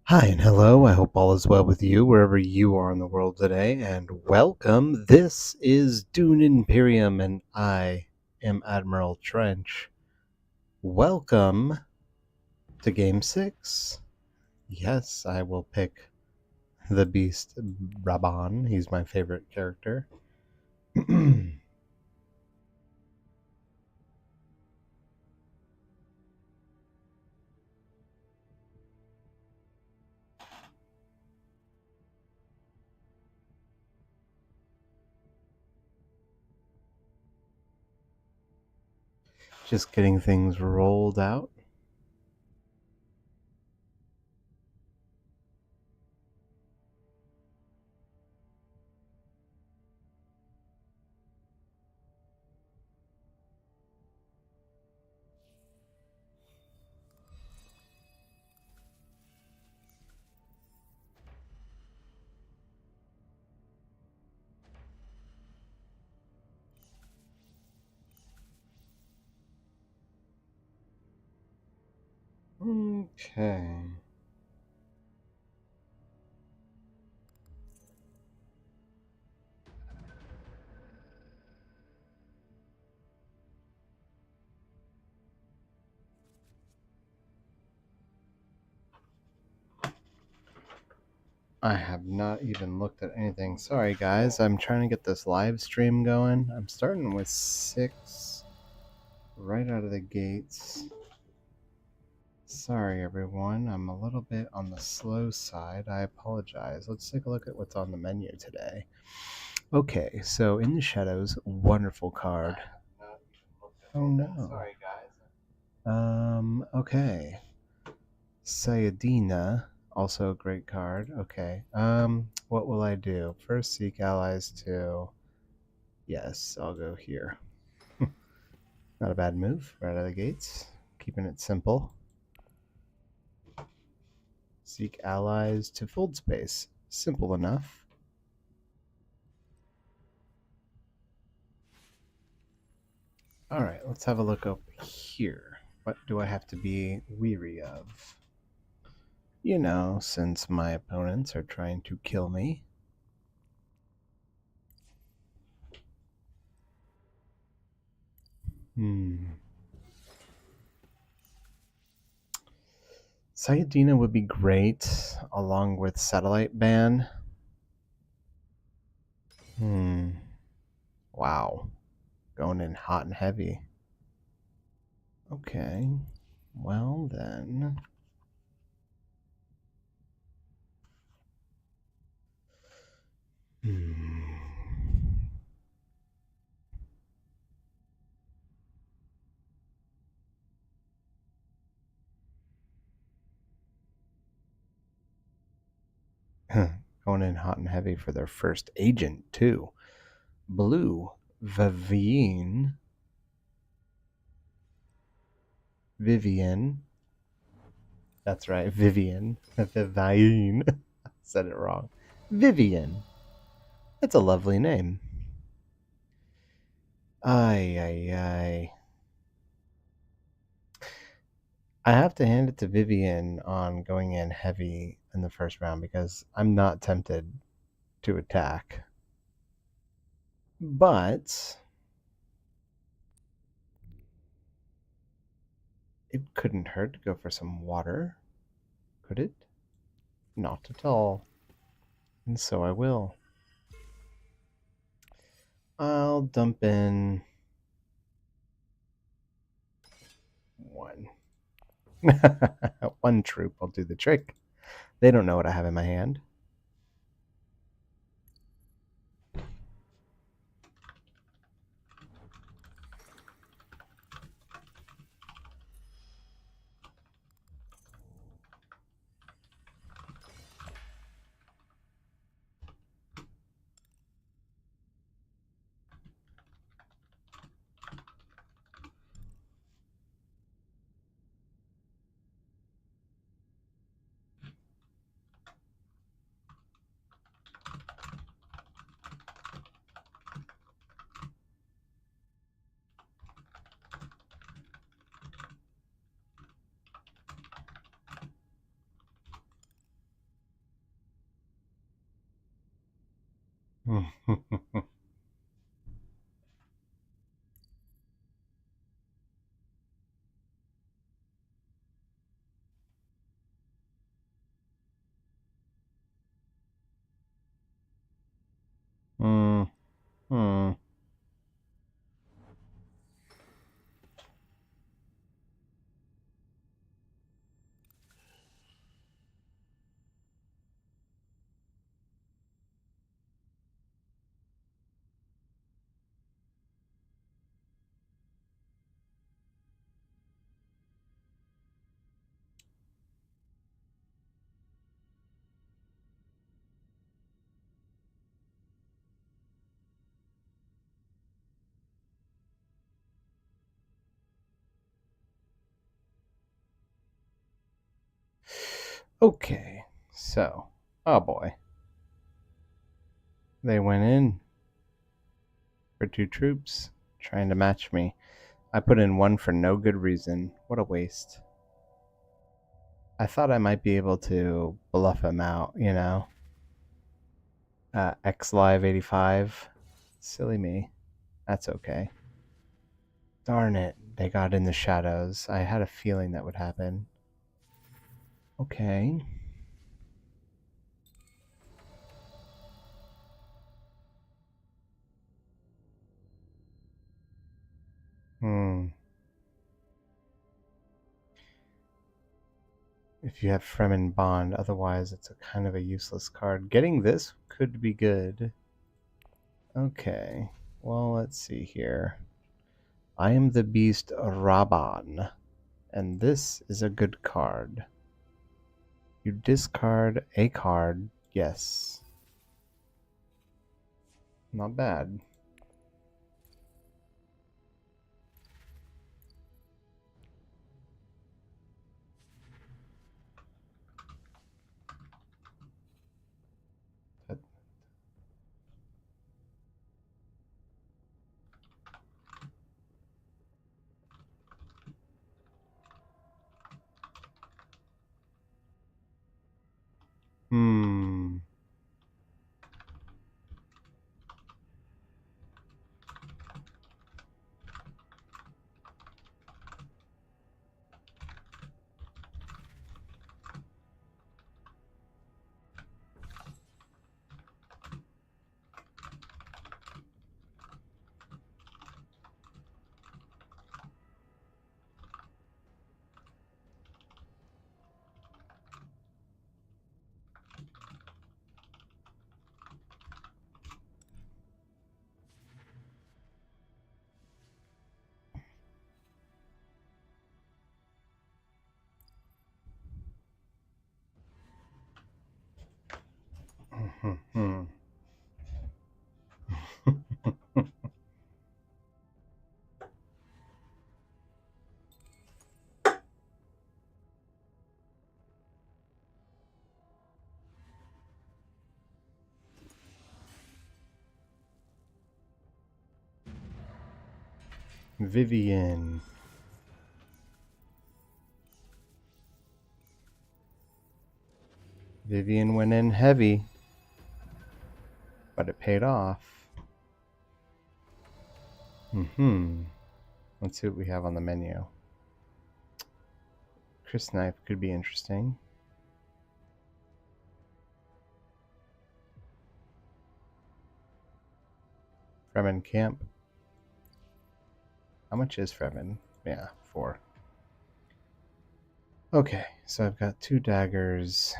Hi and hello. I hope all is well with you wherever you are in the world today, and welcome. This is Dune Imperium, and I am Admiral Trench. Welcome to Game 6. Yes, I will pick the Beast Raban. He's my favorite character. Just getting things rolled out. Okay. I have not even looked at anything. Sorry, guys. I'm trying to get this live stream going. I'm starting with 6 right out of the gates. Sorry, everyone. I'm a little bit on the slow side. I apologize. Let's take a look at what's on the menu today. Okay, so in the shadows, wonderful card. Oh no. Sorry, guys. Okay. Sayadina, also a great card. Okay. What will I do? First, seek allies to. Yes, I'll go here. Not a bad move, right out of the gates. Keeping it simple. Seek allies to fold space. Simple enough. Alright, let's have a look up here. What do I have to be weary of? You know, since my opponents are trying to kill me. Sayadina would be great, along with Satellite Ban. Wow. Going in hot and heavy. Okay. Well, then. Going in hot and heavy for their first agent, too. Blue. Vivian. Vivian. That's right, Vivian. Vivian. Said it wrong. Vivian. That's a lovely name. Ay, ay, ay. I have to hand it to Vivian on going in heavy in the first round because I'm not tempted to attack. But it couldn't hurt to go for some water, could it? Not at all. And so I will. I'll dump in 1. 1 troop will do the trick. They don't know what I have in my hand. Hmm. Hmm. Okay, so, oh boy, they went in for two troops trying to match me. I put in one for no good reason. What a waste. I thought I might be able to bluff him out, you know? X Live 85. Silly me. That's okay. Darn it, they got in the shadows. I had a feeling that would happen. Okay. Hmm. If you have Fremen Bond, otherwise it's a kind of a useless card. Getting this could be good. Okay. Well, let's see here. I am the beast Raban, and this is a good card. You discard a card. Yes. Not bad. That- Hmm. Vivian. Vivian went in heavy, but it paid off. Let's see what we have on the menu. Chris Knife could be interesting. Fremen Camp. How much is Fremen? Yeah, 4. Okay, so I've got 2 daggers.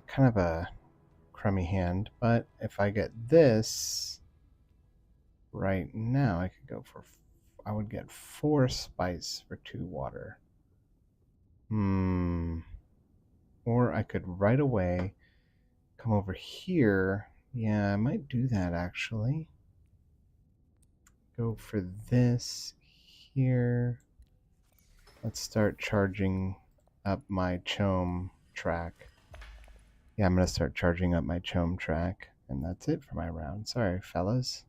Kind of a crummy hand, but if I get this right now, I could go for. I would get 4 spice for 2 water. Or I could right away come over here. Yeah, I might do that actually. Go for this here. Let's start charging up my Chome track. Yeah, I'm going to start charging up my Chome track. And that's it for my round. Sorry, fellas.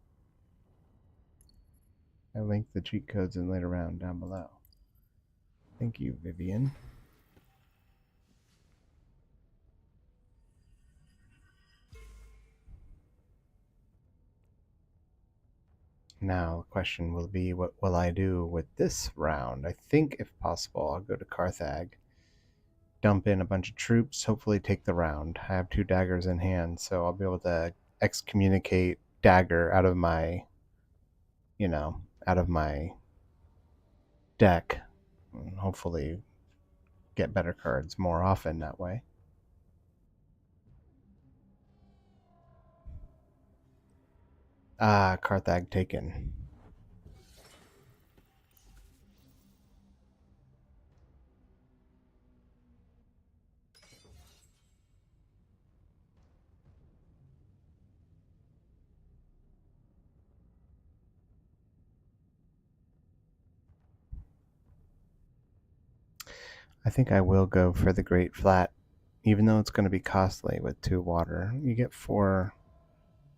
I linked the cheat codes in later round down below. Thank you, Vivian. Now, the question will be, what will I do with this round? I think, if possible, I'll go to Carthag, dump in a bunch of troops, hopefully take the round. I have two daggers in hand, so I'll be able to excommunicate dagger out of my, out of my deck, and hopefully get better cards more often that way. Ah, Carthag taken. I think I will go for the Great Flat, even though it's going to be costly with 2 water. You get 4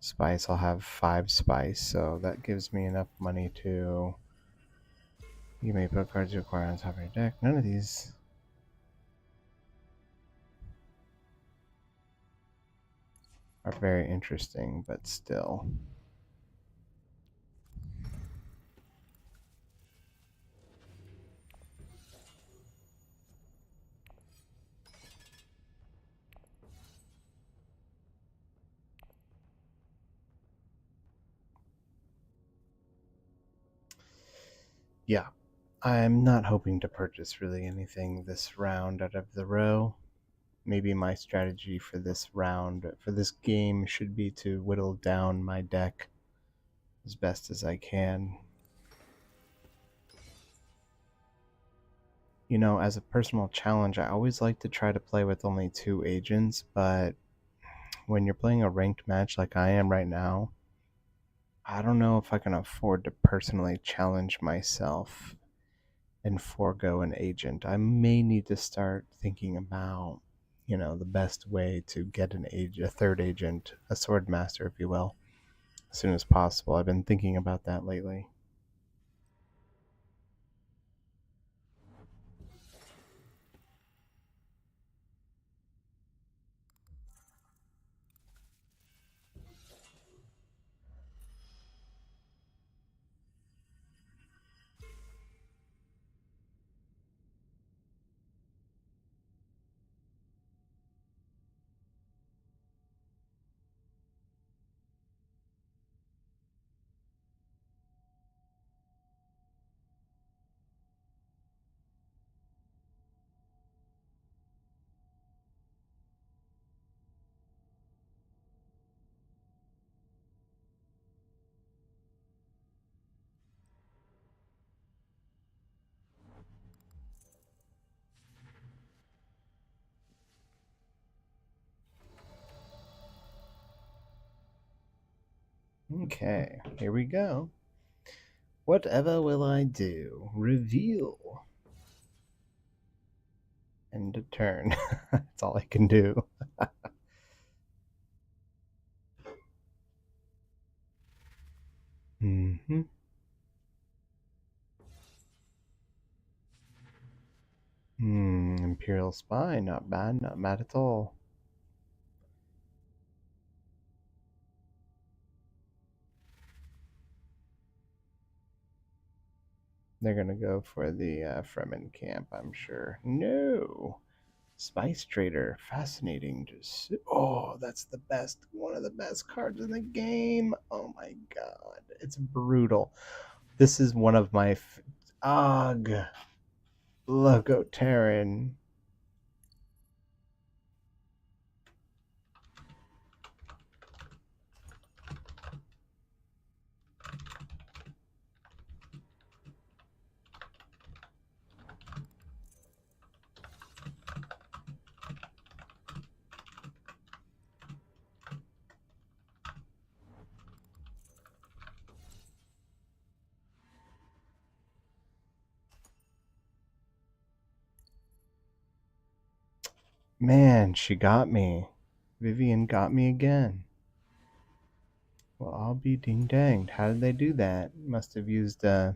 spice, I'll have 5 spice, so that gives me enough money to. You may put cards you acquire on top of your deck. None of these are very interesting, but still. Yeah, I'm not hoping to purchase really anything this round out of the row. Maybe my strategy for this round, for this game, should be to whittle down my deck as best as I can. As a personal challenge, I always like to try to play with only 2 agents, but when you're playing a ranked match like I am right now, I don't know if I can afford to personally challenge myself and forego an agent. I may need to start thinking about, the best way to get a third agent, a sword master, if you will, as soon as possible. I've been thinking about that lately. Okay, here we go. Whatever will I do? Reveal. End of turn. That's all I can do. Mm-hmm. Imperial Spy, not bad, not bad at all. They're gonna go for the Fremen camp, I'm sure. No! Spice Trader, fascinating. Just that's the best, one of the best cards in the game. Oh my god, it's brutal. This is one of my Ugh, Logo Terran. Man, she got me. Vivian got me again. Well, I'll be ding danged. How did they do that? Must have used yeah,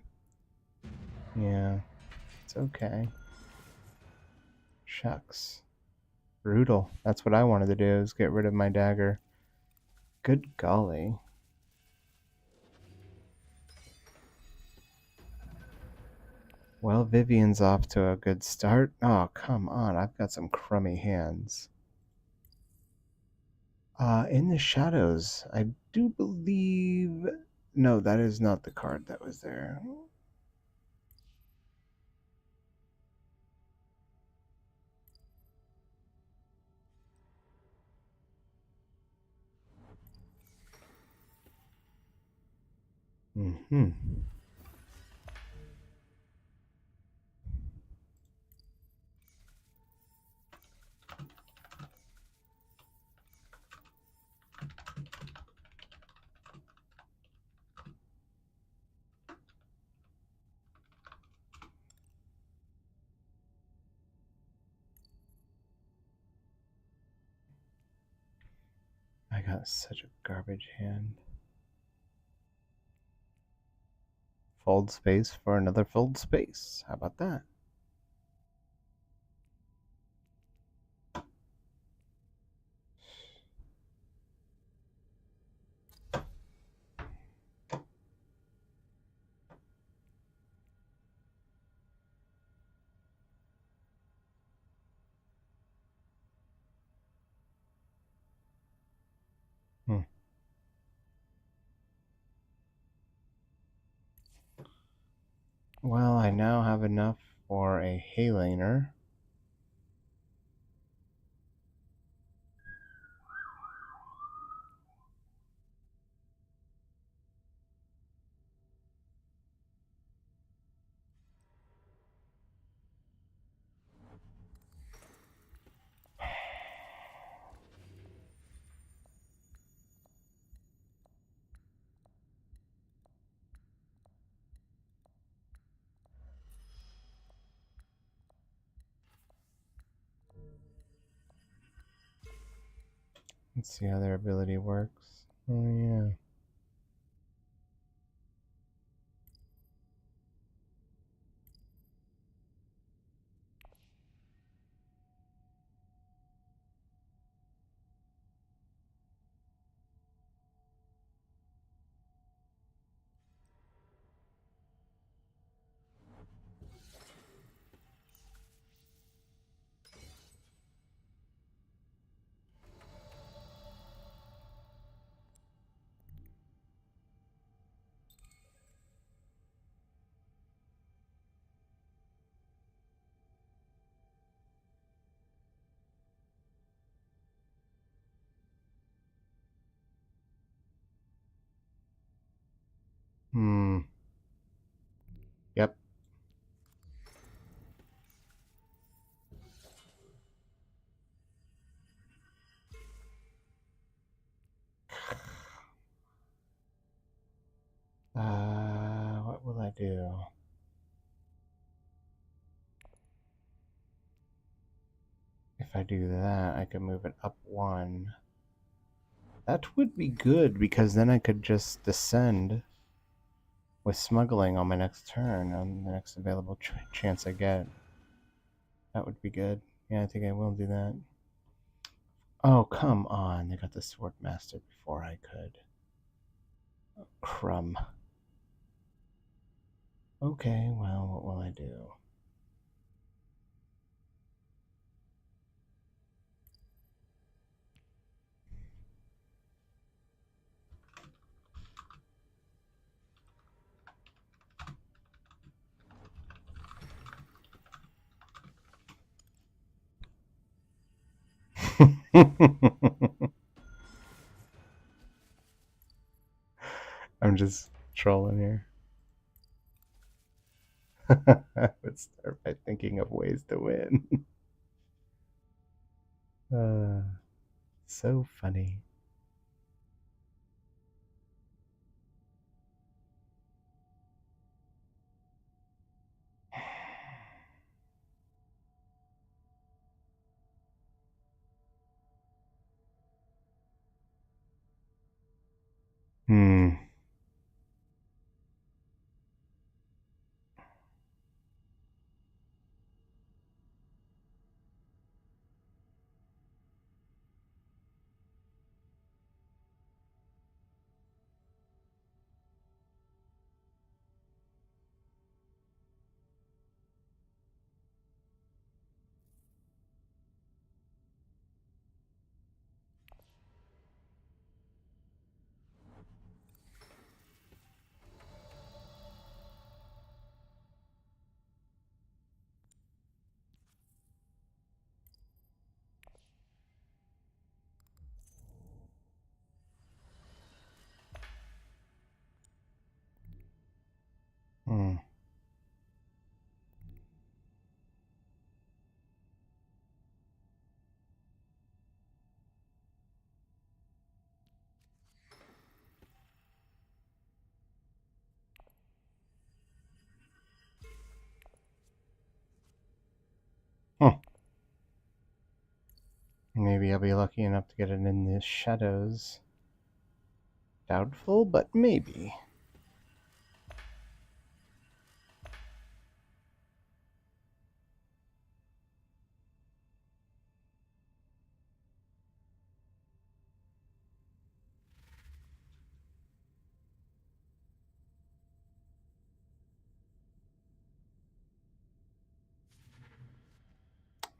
it's okay. Shucks. Brutal. That's what I wanted to do, is get rid of my dagger. Good golly. Well, Vivian's off to a good start. Oh, come on. I've got some crummy hands. In the shadows, I do believe. No, that is not the card that was there. Hmm. I got such a garbage hand. Fold space for another fold space. How about that? Hmm. Well, I now have enough for a Halaner. Let's see how their ability works. Oh, yeah. Hmm. Yep. What will I do? If I do that, I can move it up one. That would be good because then I could just descend with smuggling on my next turn, on the next available chance I get. That would be good. Yeah, I think I will do that. Oh, come on. They got the Sword Master before I could. Crumb. Okay, well, what will I do? I'm just trolling here. Let's start by thinking of ways to win. Uh, so funny. Hmm. Maybe I'll be lucky enough to get it in the shadows. Doubtful, but maybe.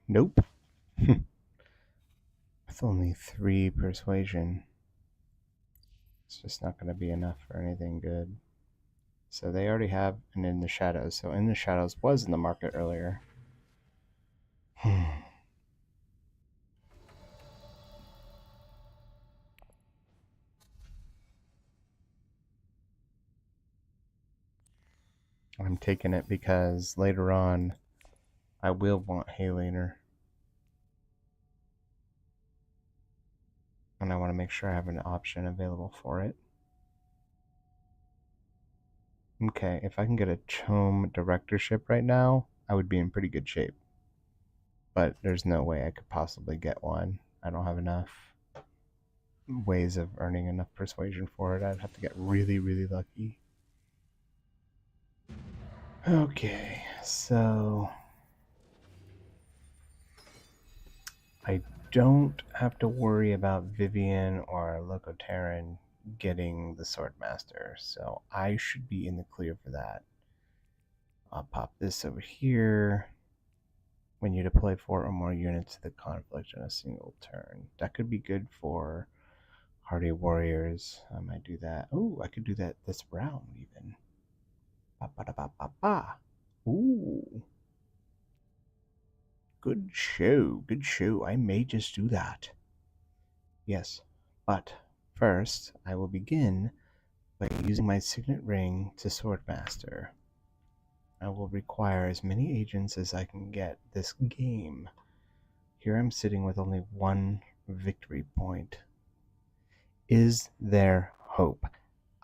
Nope. With only 3 persuasion, it's just not going to be enough for anything good. So they already have an In the Shadows. So In the Shadows was in the market earlier. I'm taking it because later on I will want Haliner. And I want to make sure I have an option available for it. Okay, if I can get a Chome directorship right now, I would be in pretty good shape. But there's no way I could possibly get one. I don't have enough ways of earning enough persuasion for it. I'd have to get really, really lucky. Okay, so I don't have to worry about Vivian or Locoterran getting the Swordmaster, so I should be in the clear for that. I'll pop this over here. When you deploy 4 or more units to the conflict in a single turn. That could be good for hardy warriors. I might do that. Oh, I could do that this round even. Ba ba da ba ba ba. Ooh. Good show. Good show. I may just do that. Yes. But first, I will begin by using my signet ring to Swordmaster. I will require as many agents as I can get this game. Here I'm sitting with only 1 victory point. Is there hope?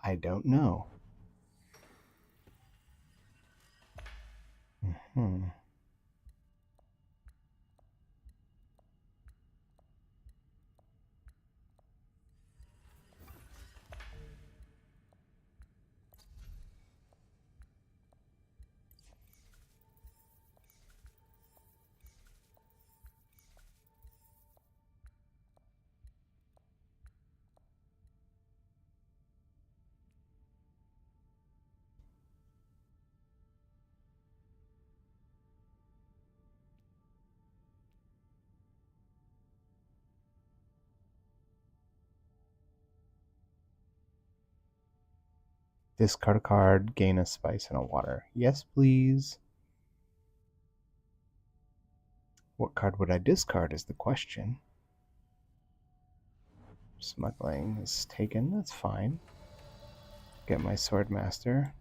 I don't know. Hmm. Discard a card, gain a spice and a water. Yes, please. What card would I discard is the question. Smuggling is taken, that's fine. Get my Swordmaster.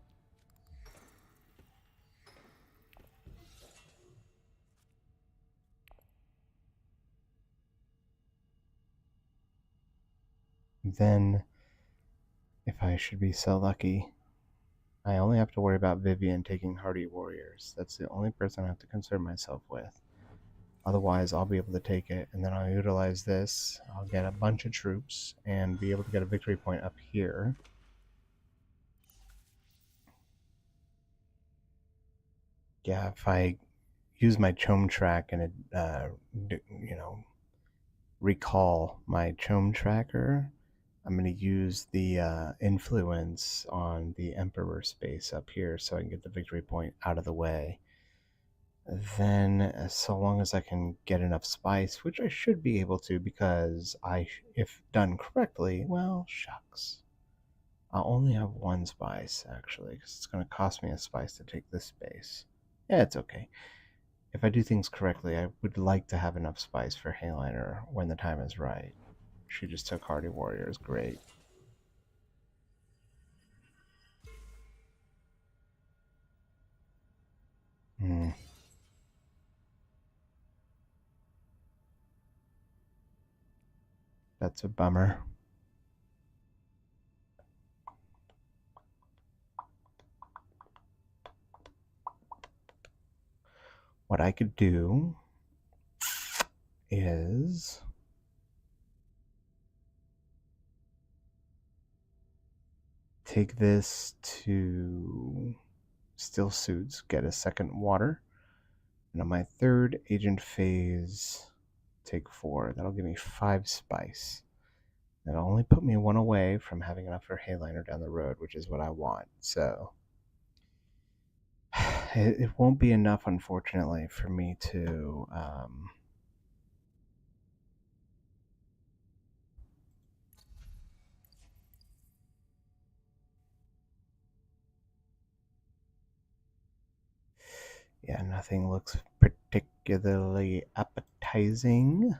Then, if I should be so lucky, I only have to worry about Vivian taking Hardy Warriors. That's the only person I have to concern myself with. Otherwise, I'll be able to take it, and then I'll utilize this. I'll get a bunch of troops and be able to get a victory point up here. Yeah, if I use my Chome track and it, recall my Chome tracker, I'm going to use the influence on the Emperor space up here so I can get the victory point out of the way. Then, so long as I can get enough spice, which I should be able to because if done correctly, well, shucks. I'll only have 1 spice, actually, because it's going to cost me a spice to take this space. Yeah, it's okay. If I do things correctly, I would like to have enough spice for Haliner when the time is right. She just took Hardy Warriors, great. Hmm. That's a bummer. What I could do is take this to Still Suits, get a second water. And on my third agent phase, take 4. That'll give me 5 spice. That'll only put me 1 away from having enough for Hayliner down the road, which is what I want. So it won't be enough, unfortunately, for me to yeah, nothing looks particularly appetizing.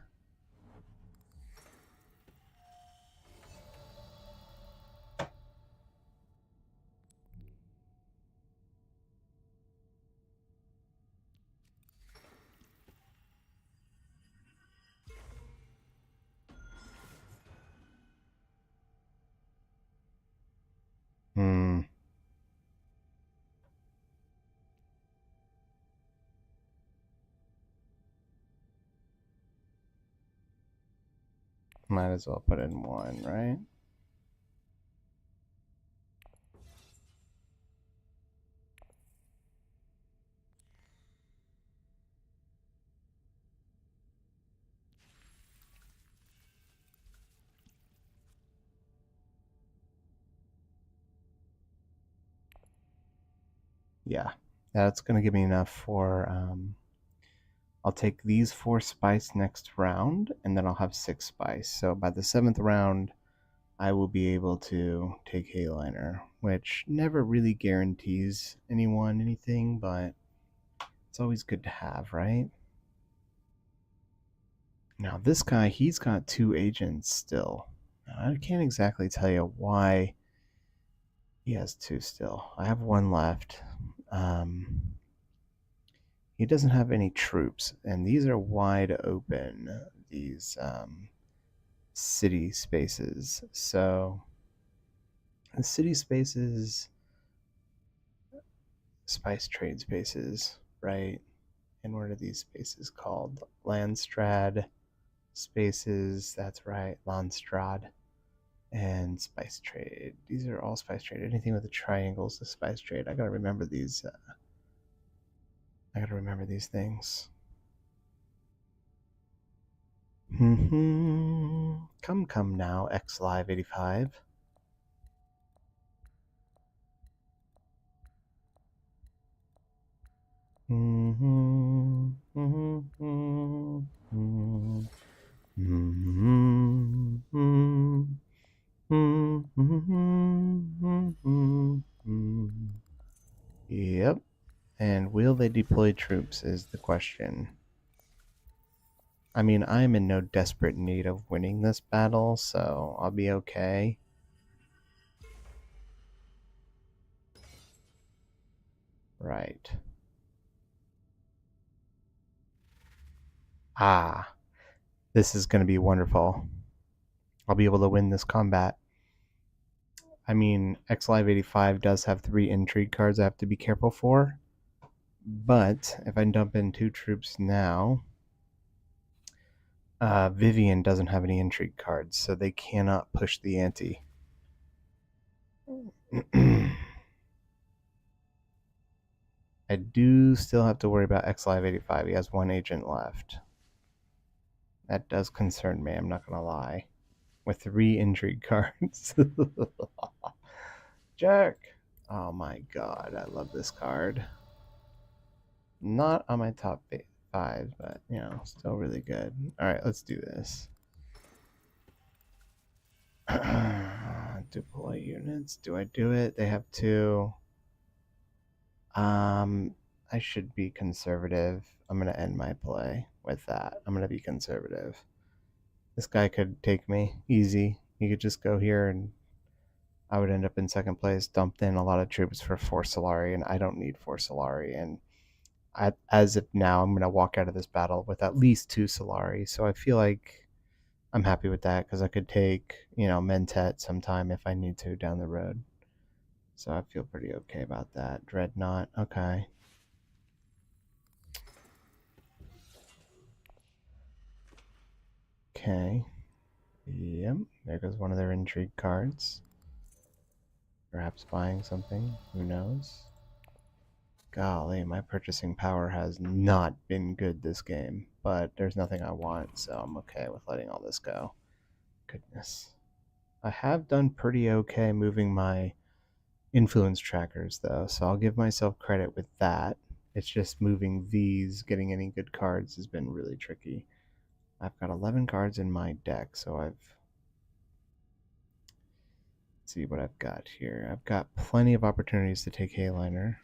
Hmm. Might as well put in 1, right? Yeah, that's going to give me enough for. I'll take these 4 spice next round, and then I'll have 6 spice. So by the 7th round, I will be able to take Hayliner, which never really guarantees anyone anything, but it's always good to have, right? Now, this guy, he's got 2 agents still. I can't exactly tell you why he has 2 still. I have 1 left. He doesn't have any troops, and these are wide open, these city spaces. So, the city spaces, spice trade spaces, right? And what are these spaces called? Landstrad spaces, that's right, Landstrad. And spice trade. These are all spice trade. Anything with the triangles is spice trade. I gotta remember these. I gotta remember these things. Come now, X Live 85. Yep. And will they deploy troops is the question. I mean, I'm in no desperate need of winning this battle, so I'll be okay. Right. Ah, this is going to be wonderful. I'll be able to win this combat. I mean, X Live 85 does have 3 intrigue cards I have to be careful for, but if I dump in 2 troops now, Vivian doesn't have any intrigue cards, so they cannot push the ante. I do still have to worry about X Live 85. He has 1 agent left. That does concern me, I'm not going to lie. With 3 intrigue cards. Jerk! Oh my god, I love this card. Not on my top 5, but, you know, still really good. Alright, let's do this. Deploy units. Do I do it? They have 2. I should be conservative. I'm going to end my play with that. I'm going to be conservative. This guy could take me easy. He could just go here and I would end up in second place, dumped in a lot of troops for 4 Solari, and I don't need 4 Solari. And as of now, I'm going to walk out of this battle with at least 2 Solari. So I feel like I'm happy with that because I could take, Mentet sometime if I need to down the road. So I feel pretty okay about that. Dreadnought, okay. Okay. Yep, there goes one of their intrigue cards. Perhaps buying something? Who knows? Golly, my purchasing power has not been good this game, but there's nothing I want, so I'm okay with letting all this go. Goodness. I have done pretty okay moving my influence trackers, though, so I'll give myself credit with that. It's just moving these, getting any good cards has been really tricky. I've got 11 cards in my deck, so let's see what I've got here. I've got plenty of opportunities to take Hayliner.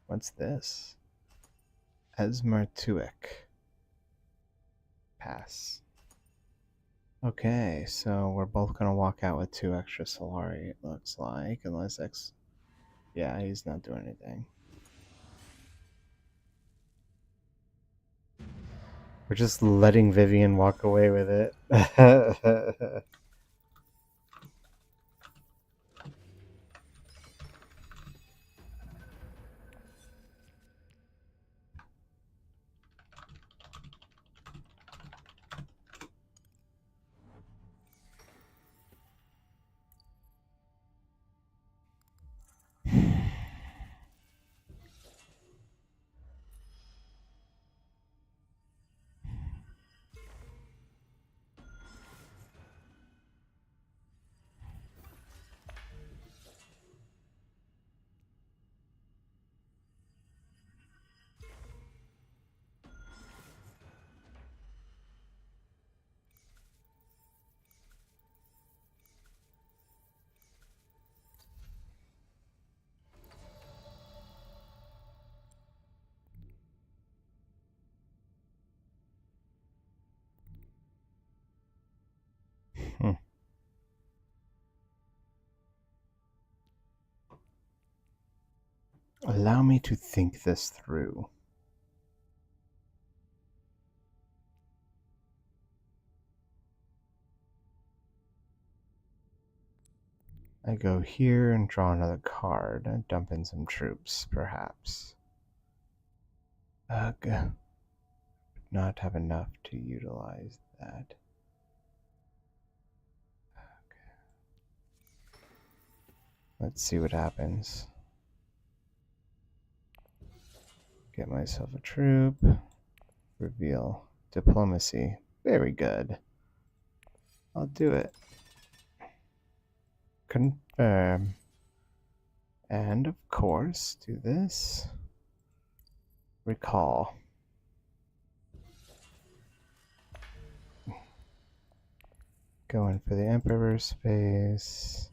What's this? Esmartuik. Pass. Okay, so we're both gonna walk out with 2 extra Solari, it looks like, unless X. Yeah, he's not doing anything. We're just letting Vivian walk away with it. Hmm. Allow me to think this through. I go here and draw another card and dump in some troops, perhaps. Ugh. Not have enough to utilize that. Let's see what happens. Get myself a troop. Reveal. Diplomacy. Very good. I'll do it. Confirm. And of course, do this. Recall. Going for the Emperor space.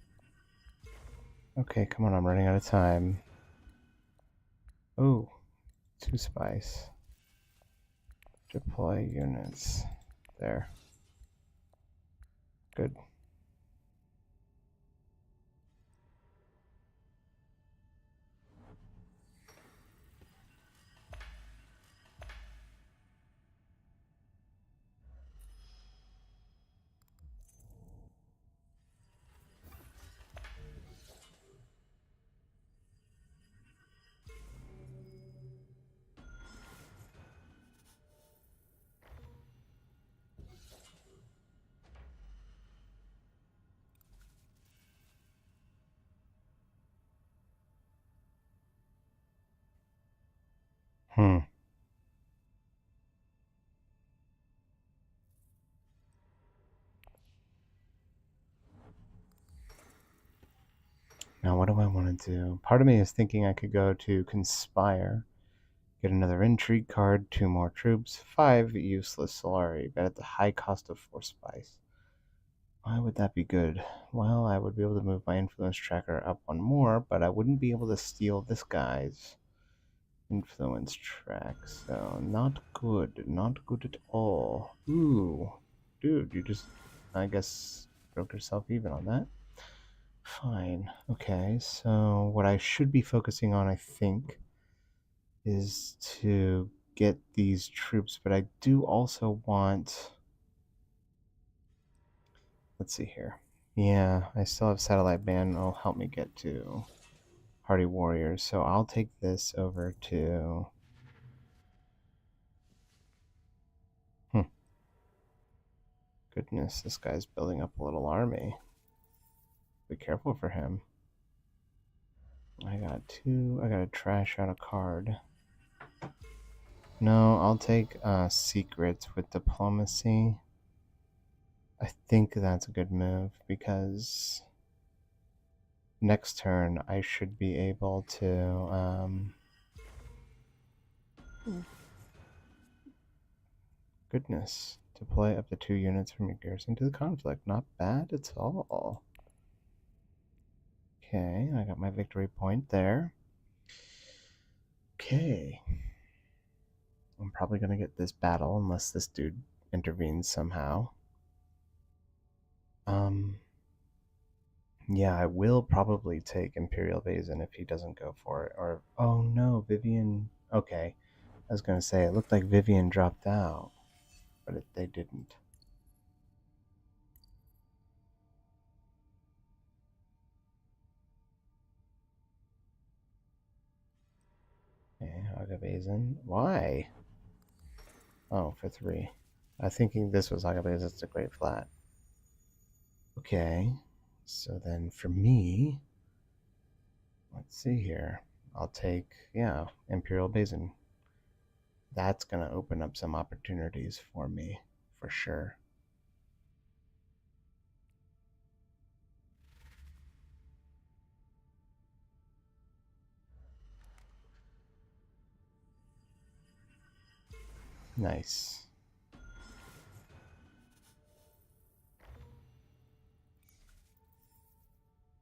Okay, come on, I'm running out of time. Oh, 2 spice. Deploy units. There. Good. Hmm. Now, what do I want to do? Part of me is thinking I could go to Conspire, get another Intrigue card, 2 more troops, 5 useless Solari, but at the high cost of 4 spice. Why would that be good? Well, I would be able to move my influence tracker up 1 more, but I wouldn't be able to steal this guy's influence track, so not good. Not good at all. Ooh. Dude, you just, I guess, broke yourself even on that. Fine. Okay, so what I should be focusing on, I think, is to get these troops, but I do also want. Let's see here. Yeah, I still have Satellite Band. It'll help me get to Hardy Warriors, so I'll take this over to. Hmm. Goodness, this guy's building up a little army. Be careful for him. I gotta trash out a card. No, I'll take secrets with diplomacy. I think that's a good move because next turn I should be able to goodness, deploy up to 2 units from your garrison to the conflict. Not bad at all. Okay, I got my victory point there. Okay. I'm probably going to get this battle unless this dude intervenes somehow. Yeah, I will probably take Imperial Vason if he doesn't go for it. Or, oh no, Vivian. Okay, I was going to say, it looked like Vivian dropped out, but they didn't. Okay, Hagavazin. Why? Oh, for 3. I thinking this was Hagavazin. It's a great flat. Okay, so then for me, let's see here. I'll take, yeah, Imperial Basin. That's going to open up some opportunities for me, for sure. Nice.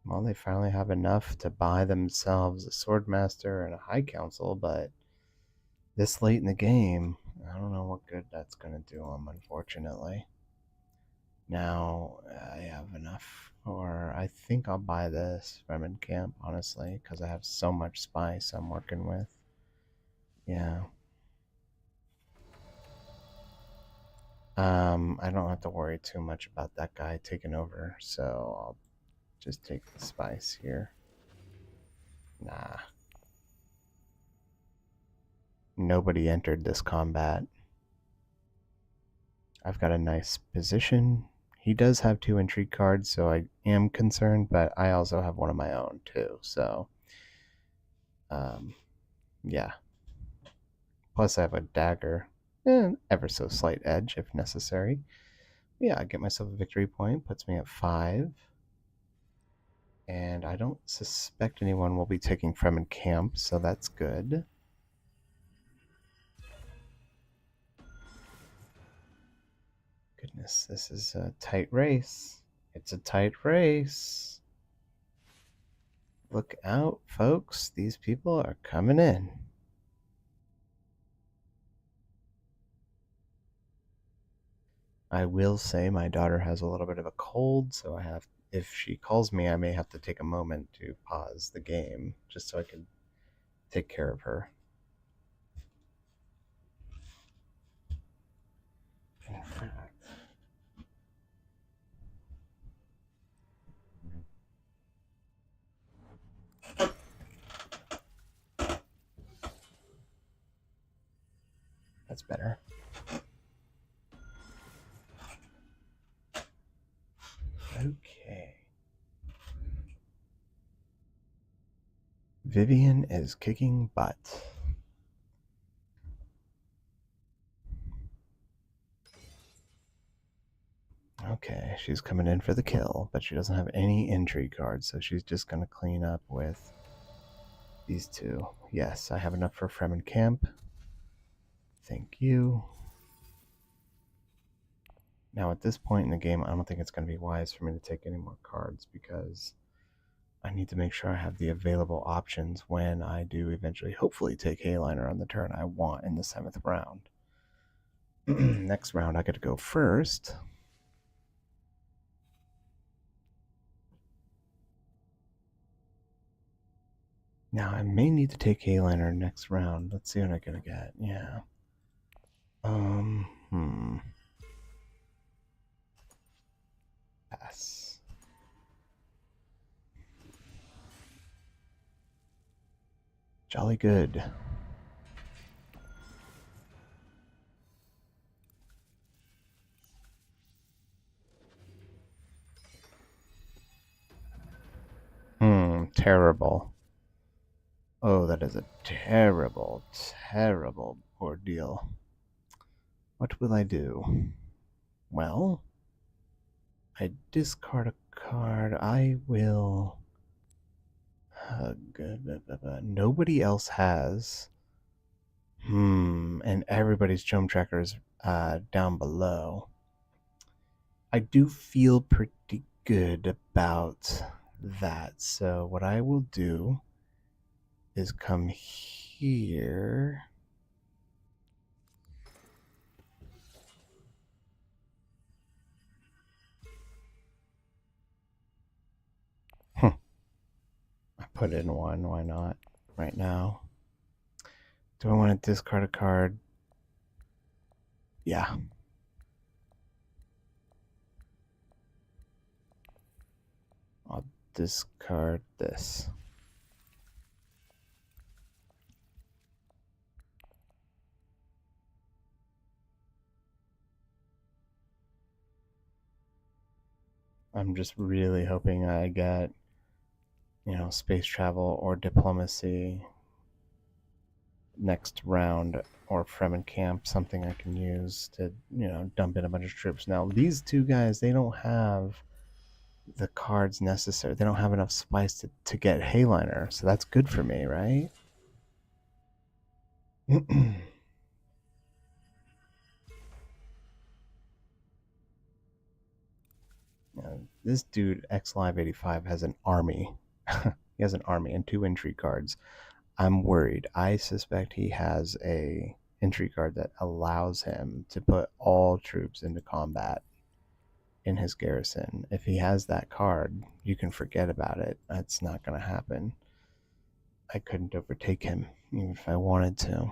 Well, they finally have enough to buy themselves a Swordmaster and a High Council, but this late in the game, I don't know what good that's going to do them, unfortunately. Now, I have enough, or I think I'll buy this Fremen Camp, honestly, because I have so much spice I'm working with. Yeah. I don't have to worry too much about that guy taking over, so I'll just take the spice here. Nah. Nobody entered this combat. I've got a nice position. He does have 2 intrigue cards, so I am concerned, but I also have one of my own too, so yeah. Plus I have a dagger, ever so slight edge if necessary. Yeah, I get myself a victory point, puts me at 5. And I don't suspect anyone will be taking Fremen Camp, so that's good. Goodness, this is a tight race. It's a tight race. Look out, folks. These people are coming in. I will say my daughter has a little bit of a cold, so if she calls me, I may have to take a moment to pause the game just so I can take care of her. In fact, that's better. Okay. Vivian is kicking butt. Okay, she's coming in for the kill, but she doesn't have any intrigue cards, so she's just going to clean up with these 2. Yes, I have enough for Fremen Camp. Thank you. Now, at this point in the game, I don't think it's going to be wise for me to take any more cards because I need to make sure I have the available options when I do eventually, hopefully, take Hayliner on the turn I want in the 7th round. Next round, I get to go first. Now, I may need to take Hayliner next round. Let's see what I'm going to get. Yeah. Pass. Jolly good. terrible. Oh, that is a terrible, terrible ordeal. What will I do? Well, I discard a card. I will. Nobody else has. And everybody's Chome Tracker is down below. I do feel pretty good about that. So, what I will do is come here. I put in one. Why not? Right now. Do I want to discard a card? Yeah. I'll discard this. I'm just really hoping I get, space travel or diplomacy next round, or Fremen camp, something I can use to, dump in a bunch of troops. Now, these two guys, they don't have the cards necessary. They don't have enough spice to get Hayliner, so that's good for me, right? This dude, X Live 85, has an army. He has an army and two intrigue cards. I'm worried. I suspect he has a entry card that allows him to put all troops into combat in his garrison. If he has that card, you can forget about it. That's not going to happen. I couldn't overtake him even if I wanted to.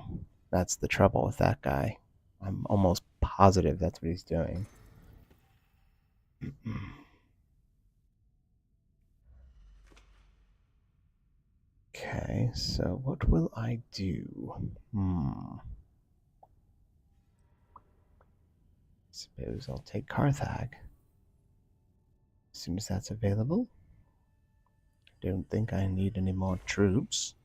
That's the trouble with that guy. I'm almost positive that's what he's doing. Okay, so what will I do? Suppose I'll take Carthag. As soon as that's available. Don't think I need any more troops.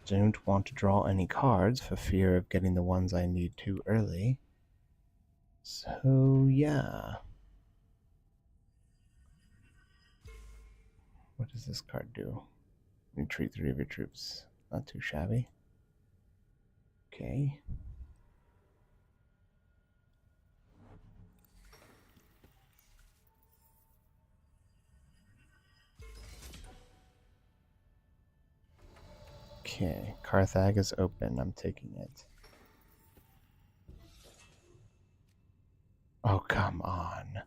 Don't want to draw any cards for fear of getting the ones I need too early. So, yeah. What does this card do? Retreat 3 of your troops. Not too shabby. Okay. Okay, Carthag is open. I'm taking it. Oh, come on.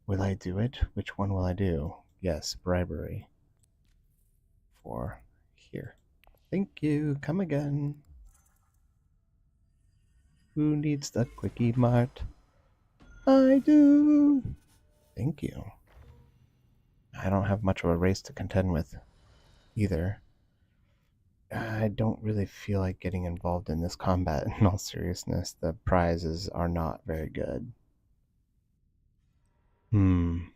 Will I do it? Which one will I do? Yes, bribery. For here. Thank you. Come again. Who needs the Quickie Mart? I do. Thank you. I don't have much of a race to contend with either. I don't really feel like getting involved in this combat, in all seriousness. The prizes are not very good. Going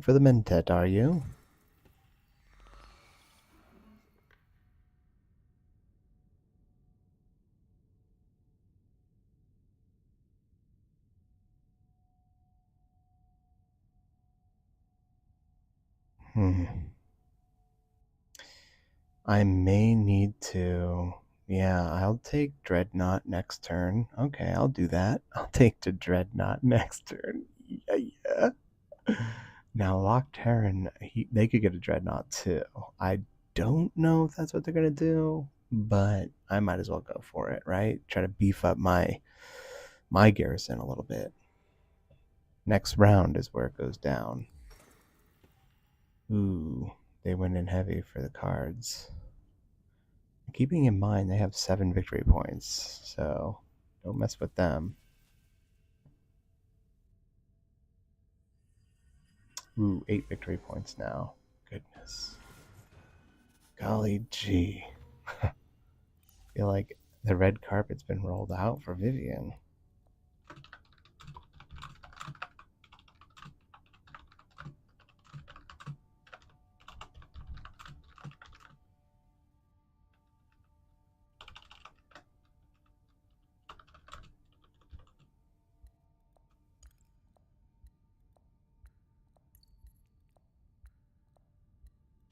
for the Mentat, are you? I may need to. Yeah, I'll take Dreadnought next turn. Okay, I'll do that. I'll take the Dreadnought next turn. Yeah. Now, Loch Terran, they could get a Dreadnought too. I don't know if that's what they're gonna do, but I might as well go for it, right? Try to beef up my garrison a little bit. Next round is where it goes down. Ooh, they went in heavy for the cards. Keeping in mind they have 7 victory points, so don't mess with them. Ooh, 8 victory points now. Goodness. Golly gee. I feel like the red carpet's been rolled out for Vivian.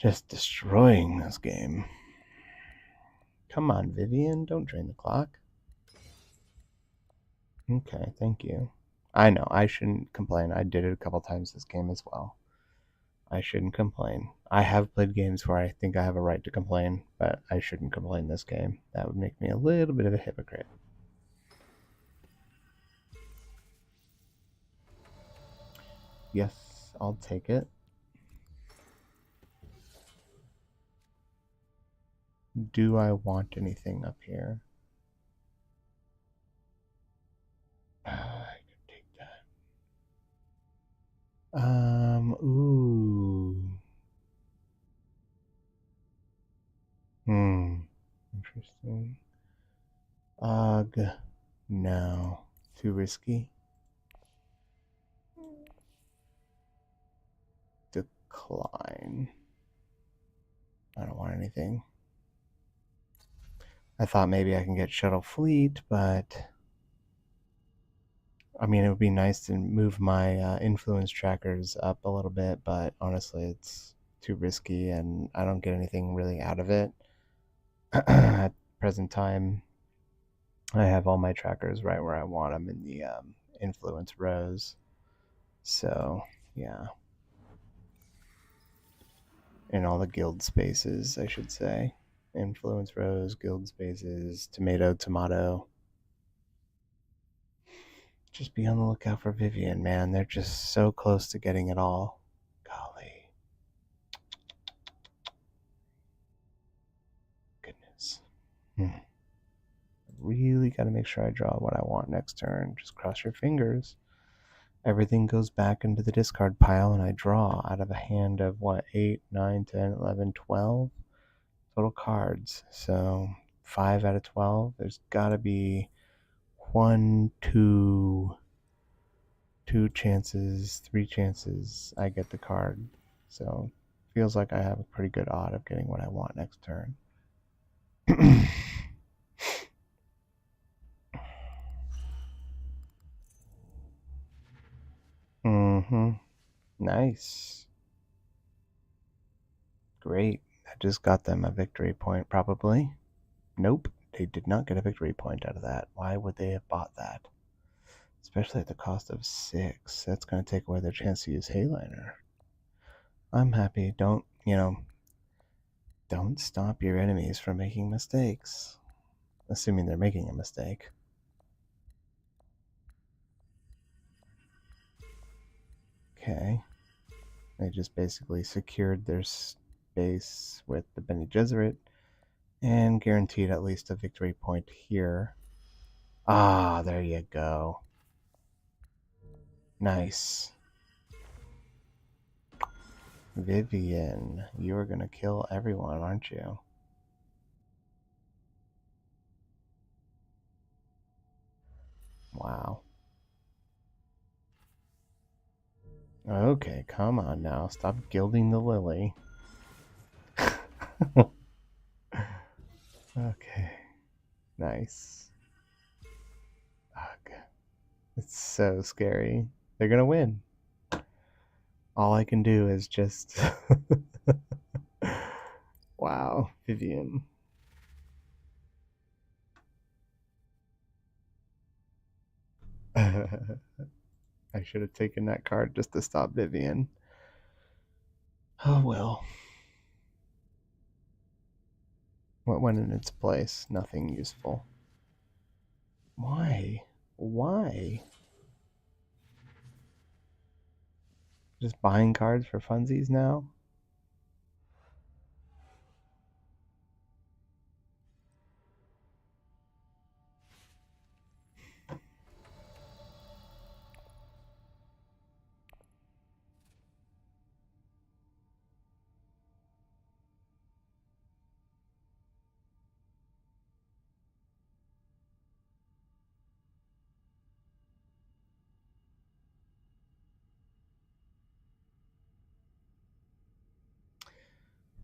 Just destroying this game. Come on, Vivian, don't drain the clock. Okay, thank you. I know, I shouldn't complain. I did it a couple times this game as well. I shouldn't complain. I have played games where I think I have a right to complain, but I shouldn't complain this game. That would make me a little bit of a hypocrite. Yes, I'll take it. Do I want anything up here? I could take that. Ooh. Interesting. Ugh, no. Too risky. Decline. I don't want anything. I thought maybe I can get Shuttle Fleet, but I mean, it would be nice to move my influence trackers up a little bit, but honestly, it's too risky and I don't get anything really out of it. At present time, I have all my trackers right where I want them in the influence rows. So, yeah. In all the guild spaces, I should say. Influence rows, guild spaces, tomato, tomato. Just be on the lookout for Vivian, man. They're just so close to getting it all. Golly. Goodness. Really got to make sure I draw what I want next turn. Just cross your fingers. Everything goes back into the discard pile, and I draw out of a hand of what, 8, 9, 10, 11, 12 total cards. So 5 out of 12. There's got to be one, two chances, 3 chances I get the card. So feels like I have a pretty good odd of getting what I want next turn. Mm-hmm. Nice. Great. I just got them a victory point, probably. Nope. They did not get a victory point out of that. Why would they have bought that? Especially at the cost of 6. That's going to take away their chance to use Hayliner. I'm happy. Don't stop your enemies from making mistakes. Assuming they're making a mistake. Okay. They just basically secured their space with the Bene Gesserit and guaranteed at least a victory point here. Ah, there you go. Nice. Vivian, you're gonna kill everyone, aren't you? Wow. Okay, come on now. Stop gilding the lily. Okay. Nice. Ugh. It's so scary. They're gonna win. All I can do is just. Wow, Vivian. I should have taken that card just to stop Vivian. Oh well. What went in its place? Nothing useful. Why? Why? Just buying cards for funsies now?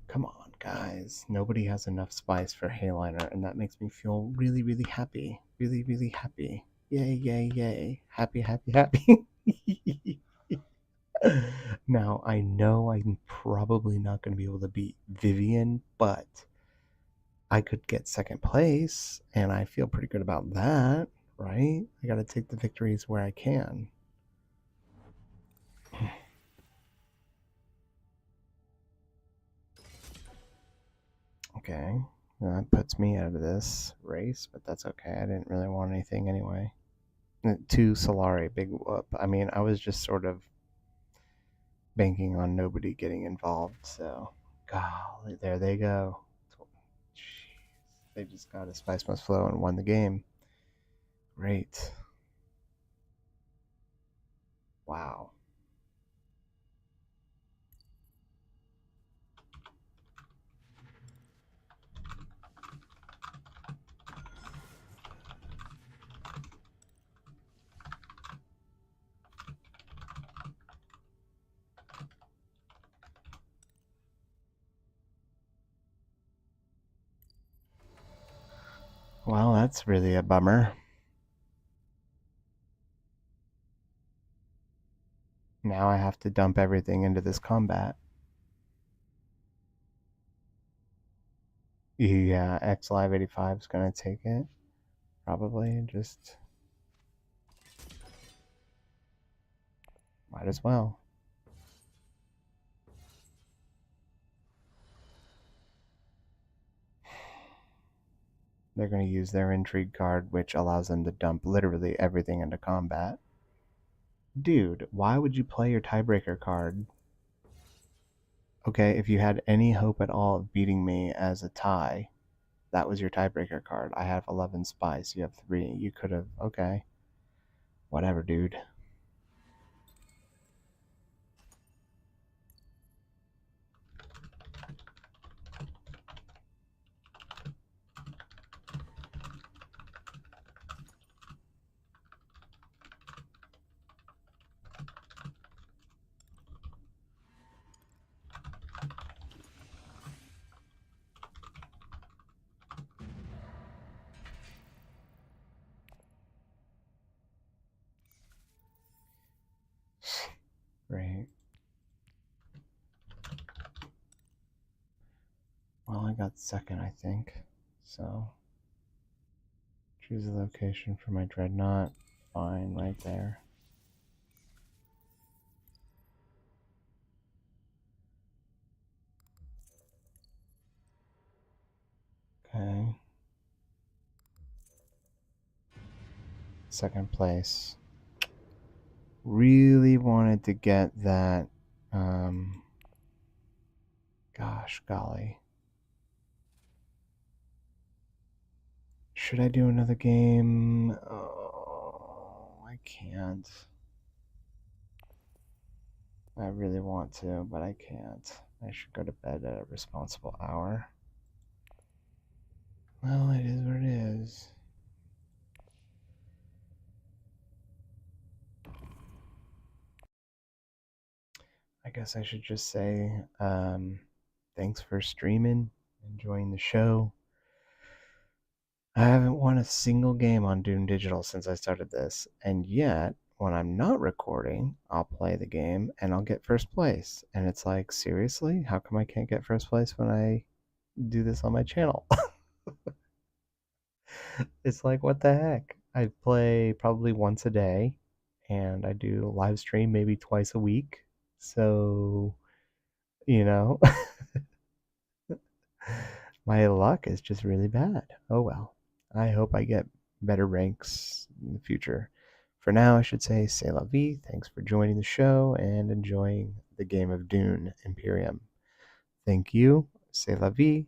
Come on, guys. Nobody has enough spice for Hayliner, and that makes me feel really, really happy. Really, really happy. Yay, yay, yay. Happy, happy, happy. Now, I know I'm probably not going to be able to beat Vivian, but I could get second place, and I feel pretty good about that, right? I got to take the victories where I can. Okay, that puts me out of this race, but that's okay. I didn't really want anything anyway. Two Solari, big whoop. I mean, I was just sort of banking on nobody getting involved, so golly, there they go. Jeez, they just got a Spice Must Flow and won the game. Great. Wow. Well, that's really a bummer. Now I have to dump everything into this combat. Yeah, X Live 85 is gonna take it. Probably. Just might as well. They're gonna use their intrigue card, which allows them to dump literally everything into combat. Dude, why would you play your tiebreaker card? Okay, if you had any hope at all of beating me as a tie, that was your tiebreaker card. I have 11 spice, you have 3. You could have, okay. Whatever, dude. Great. Well, I got second, I think. So, choose a location for my dreadnought. Fine, right there. Okay. Second place. Really wanted to get that. Gosh, golly. Should I do another game? Oh, I can't. I really want to, but I can't. I should go to bed at a responsible hour. Well, it is what it is. I guess I should just say thanks for streaming, enjoying the show. I haven't won a single game on Dune Digital since I started this, and yet, when I'm not recording, I'll play the game and I'll get first place. And it's like, seriously? How come I can't get first place when I do this on my channel? It's like, what the heck? I play probably once a day, and I do live stream maybe twice a week. So, you know, my luck is just really bad. Oh well. I hope I get better ranks in the future. For now, I should say, c'est la vie. Thanks for joining the show and enjoying the game of Dune Imperium. Thank you. C'est la vie.